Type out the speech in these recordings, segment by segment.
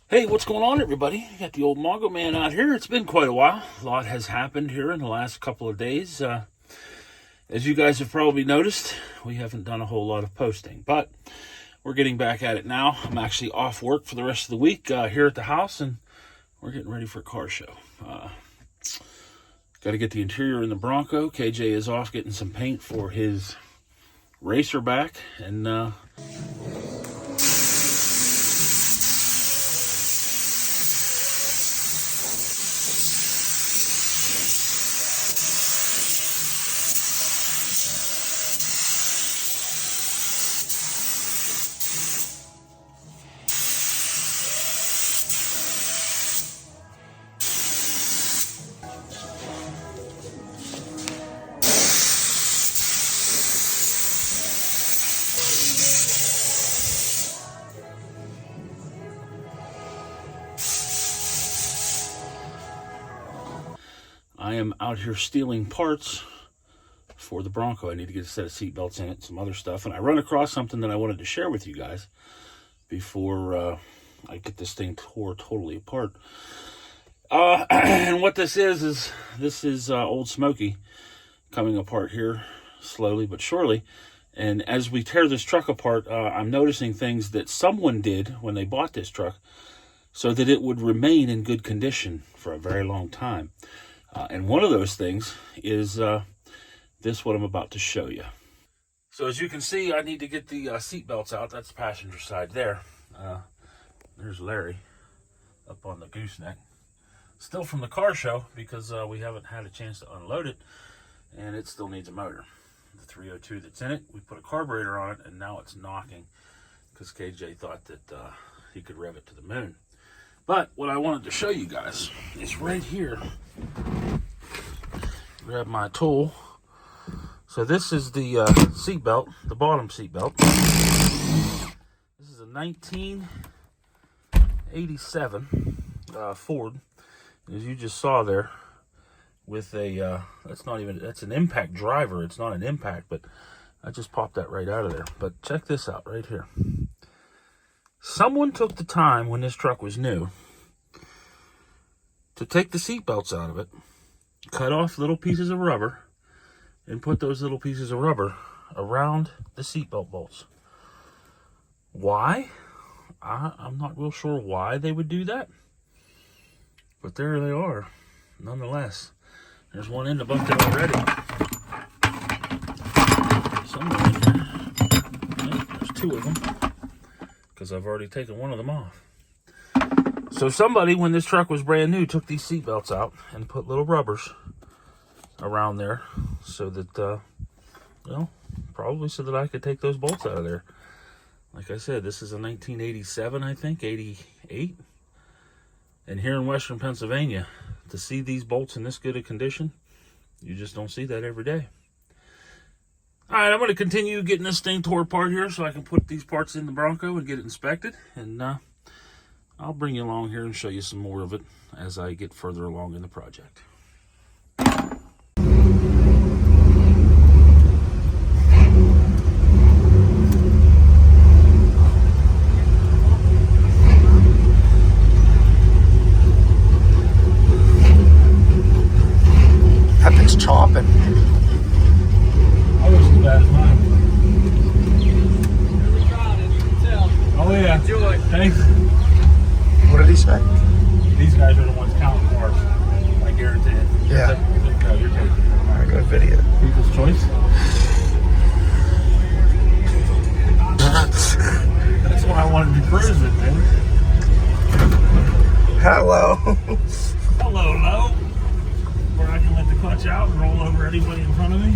Hey, what's going on, everybody? Got the old Mongo Man out here. It's been quite a while. A lot has happened here in the last couple of days. As you guys have probably noticed, we haven't done a whole lot of posting, but we're getting back at it now. I'm actually off work for the rest of the week here at the house, and we're getting ready for a car show. Got to get the interior in the Bronco. KJ is off getting some paint for his racer back, and I am out here stealing parts for the Bronco. I need to get a set of seat belts in it, some other stuff, and I run across something that I wanted to share with you guys before I get this thing tore totally apart. And what this is Old Smoky coming apart here slowly but surely. And as we tear this truck apart, I'm noticing things that someone did when they bought this truck so that it would remain in good condition for a very long time. And one of those things is this, what I'm about to show you. So as you can see, I need to get the seat belts out. That's the passenger side there. There's Larry up on the gooseneck. Still from the car show because we haven't had a chance to unload it, and it still needs a motor. The 302 that's in it, we put a carburetor on it, and now it's knocking because KJ thought that he could rev it to the moon. But what I wanted to show you guys is right here. Grab my tool. So this is the seat belt, the bottom seat belt. This is a 1987 Ford, as you just saw there, with a that's an impact driver. It's not an impact, but I just popped that right out of there. But check this out right here. Someone took the time when this truck was new to take the seat belts out of it, cut off little pieces of rubber, and put those little pieces of rubber around the seatbelt bolts. Why? I'm not real sure why they would do that, but there they are nonetheless. There's one in the bucket already. Somewhere in there. Yeah, there's two of them because I've already taken one of them off. So somebody, when this truck was brand new, took these seat belts out and put little rubbers around there so that, probably so that I could take those bolts out of there. Like I said, this is a 1987, I think, 88. And here in Western Pennsylvania, to see these bolts in this good a condition, you just don't see that every day. All right, I'm going to continue getting this thing tore apart here so I can put these parts in the Bronco and get it inspected. And I'll bring you along here and show you some more of it as I get further along in the project. That thing's chopping. I wish the bad as mine. Oh yeah. Enjoy. Thanks. What did he say? These guys are the ones counting cars. I guarantee it. Yeah. No, you're taking it. All right, good video. People's choice. That's why I wanted to cruise it, man. Hello. Hello, low. Where I can let the clutch out and roll over anybody in front of me.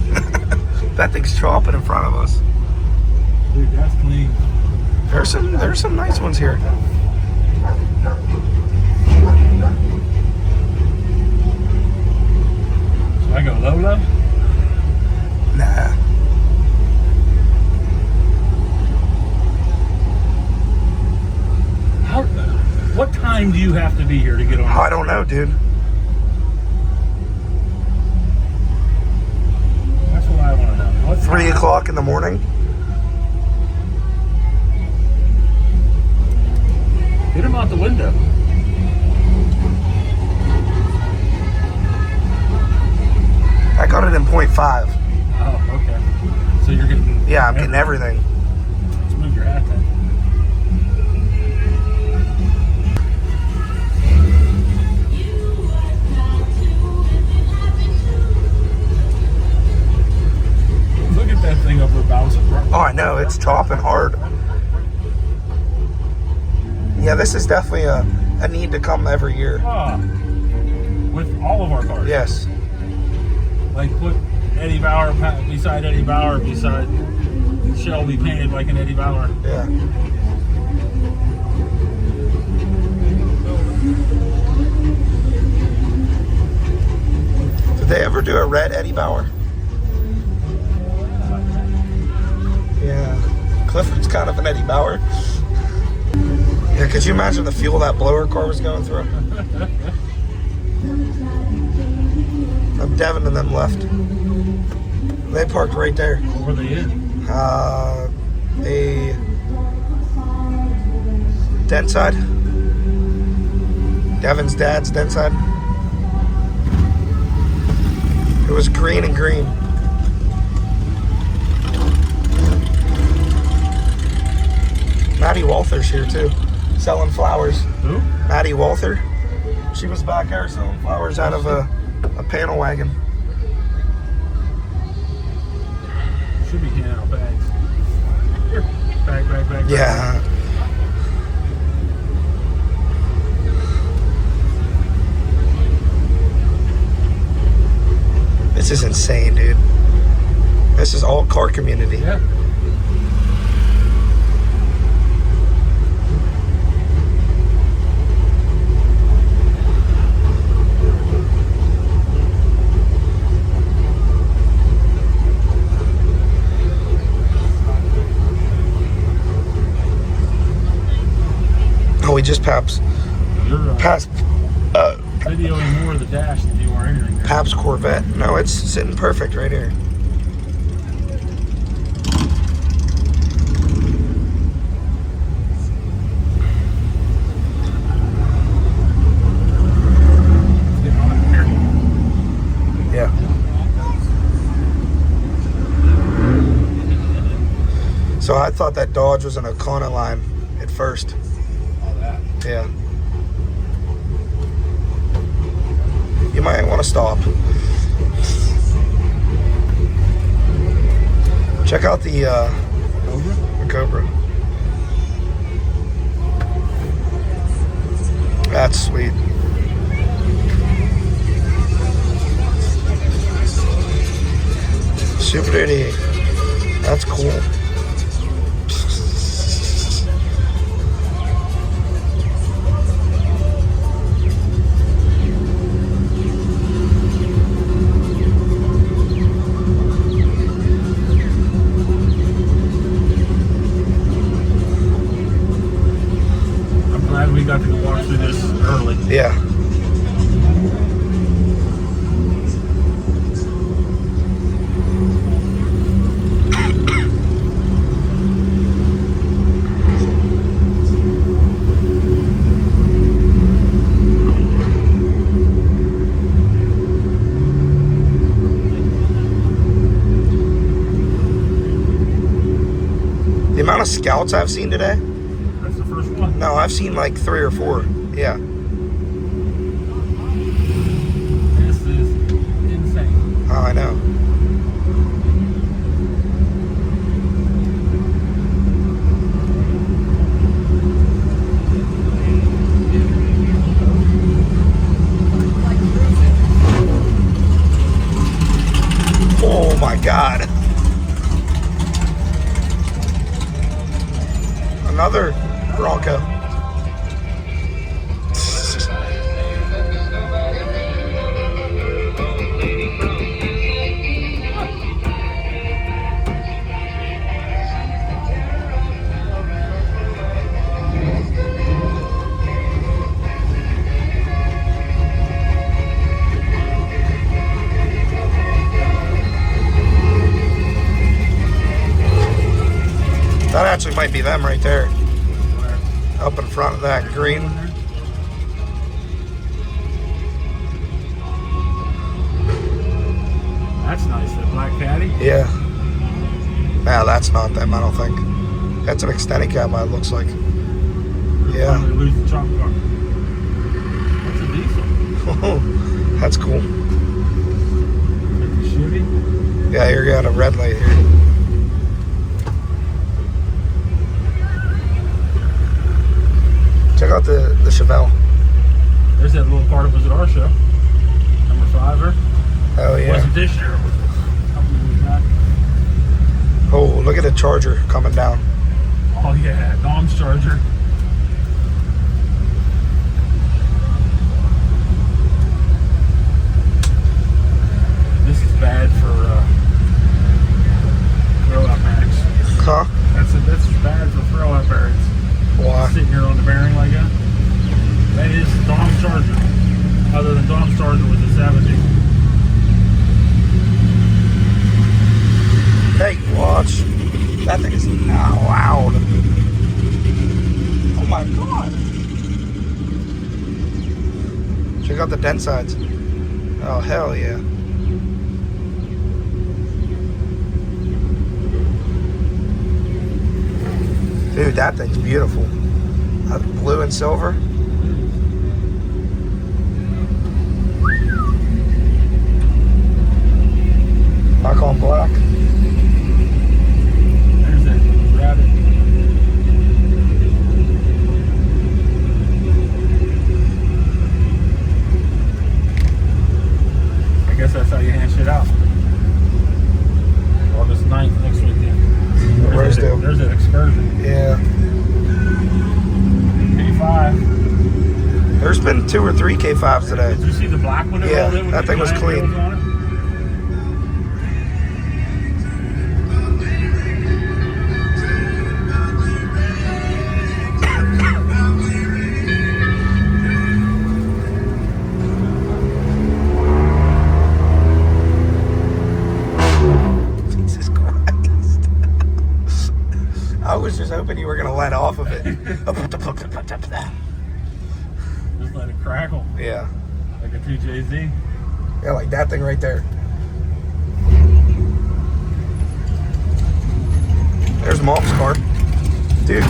That thing's chopping in front of us. Dude, that's clean. There's some nice ones here. Should I go low? Nah. What time do you have to be here to get on? I don't know, dude. That's what I want to know. What 3 o'clock in the morning. Get him out the window. I got it in 0.5. Oh, okay. So you're getting... Yeah, I'm getting everything. Let's move your hat then. Look at that thing over bouncing. Oh, I know. It's chopping hard. Yeah, this is definitely a need to come every year. With all of our cars. Yes. Like put Eddie Bauer beside Eddie Bauer beside Shelby painted like an Eddie Bauer. Yeah. Did they ever do a red Eddie Bauer? Yeah. Clifford's kind of an Eddie Bauer. Yeah, could you imagine the fuel that blower car was going through? Devin and them left. They parked right there. What were they in? A dent side. Devin's dad's dent side. It was green and green. Maddie Walther's here too, selling flowers. Who? Maddie Walther. She was back there selling flowers out of a panel wagon. Should be handing out bags. Here. Bag. Yeah. This is insane, dude. This is all car community. Yeah. Oh, we just passed You're videoing more of the dash than you are anything. Pap's Corvette. No, it's sitting perfect right here. Yeah. So I thought that Dodge was an Econoline at first. Yeah. You might want to stop. Check out the Cobra. That's sweet. Super Duty. That's cool. We got to go walk through this early. Yeah. The amount of scouts I've seen today. That's the first one. No, I've seen like 3 or 4. Yeah. This is insane. Oh, I know. Oh my God. Another Bronco. That actually might be them right there. up in front of that green. That's nice, that black caddy. Yeah. Nah, that's not them, I don't think. That's an extended cab, it looks like. Yeah. Finally lose the trunk car. That's a diesel. That's cool. Like the Chevy. Yeah, you're got a red light here. Check out the Chevelle. There's that little car that was at our show. Number 5 there. Oh yeah. Wasn't this year. A couple years back. Oh, look at the Charger coming down. Oh yeah, Dom's Charger. This is bad for throw-out bearings. Huh? That's bad for throw-out bearings. Why? Sitting here on the bearing like that. That is Dom's Charger. Other than Dom's Charger was a 70. Hey, watch. That thing is loud. Oh my god. Check out the dent sides. Oh, hell yeah. Dude, that thing's beautiful. Blue and silver. Back on black. There's that rabbit. I guess that's how you hand shit out. August 9th, next weekend. Where's There's that excursion. Yeah. K5. There's been 2 or 3 K5s today. Did you see the black one? Yeah, rolled in with that the thing was giant clean. wheels on it? Jesus Christ. I was just hoping you were going to let off of it. Just let it crackle. Yeah. Like a 2JZ. Yeah, like that thing right there. There's Mom's car. Dude,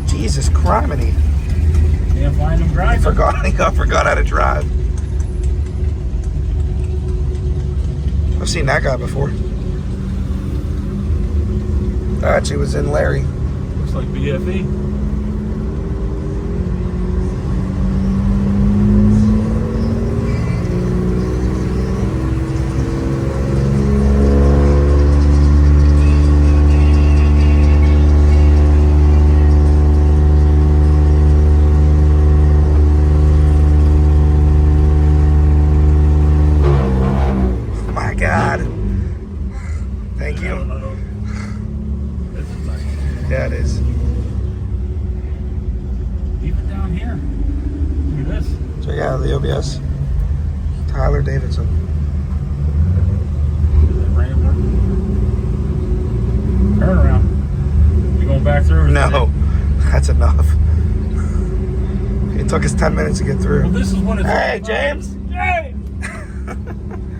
Jesus criminy. Can't find them driving. I forgot how to drive. I've seen that guy before. I actually was in Larry. Looks like BFE. My God. Thank you. This is nice. Yeah, it is. Even down here. Look at this. Check out the OBS. Tyler Davidson. Rambler. Turn around. You going back through? No, that's enough. It took us 10 minutes to get Well, through. this is what it's Hey, all about. James. James!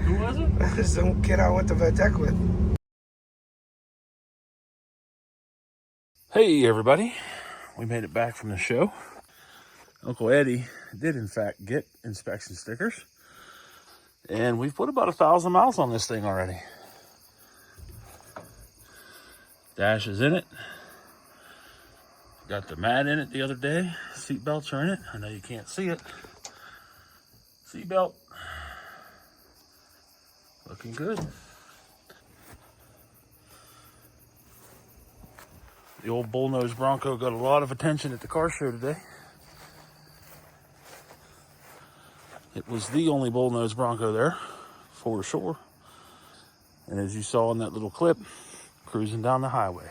Who was it? This is the kid I went to VetTech with. Hey, everybody. We made it back from the show. Uncle Eddie did, in fact, get inspection stickers. And we've put about 1,000 miles on this thing already. Dash is in it. Got the mat in it the other day. Seat belts are in it. I know you can't see it. Seat belt. Looking good. The old bullnose Bronco got a lot of attention at the car show today. It was the only bullnose Bronco there, for sure. And as you saw in that little clip, cruising down the highway.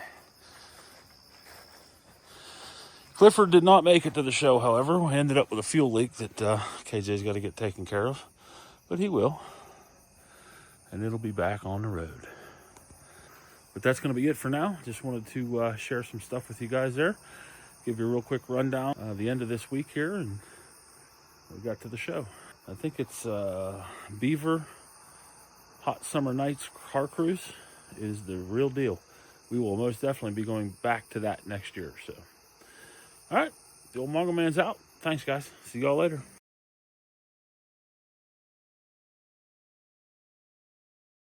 Clifford did not make it to the show, however. We ended up with a fuel leak that KJ's got to get taken care of. But he will. And it'll be back on the road. But that's going to be it for now. Just wanted to share some stuff with you guys there. give you a real quick rundown the end of this week here, and we got to the show. I think it's Beaver Hot Summer Nights Car Cruise is the real deal. We will most definitely be going back to that next year. So, all right, the old Mongo Man's out. Thanks, guys. See y'all later.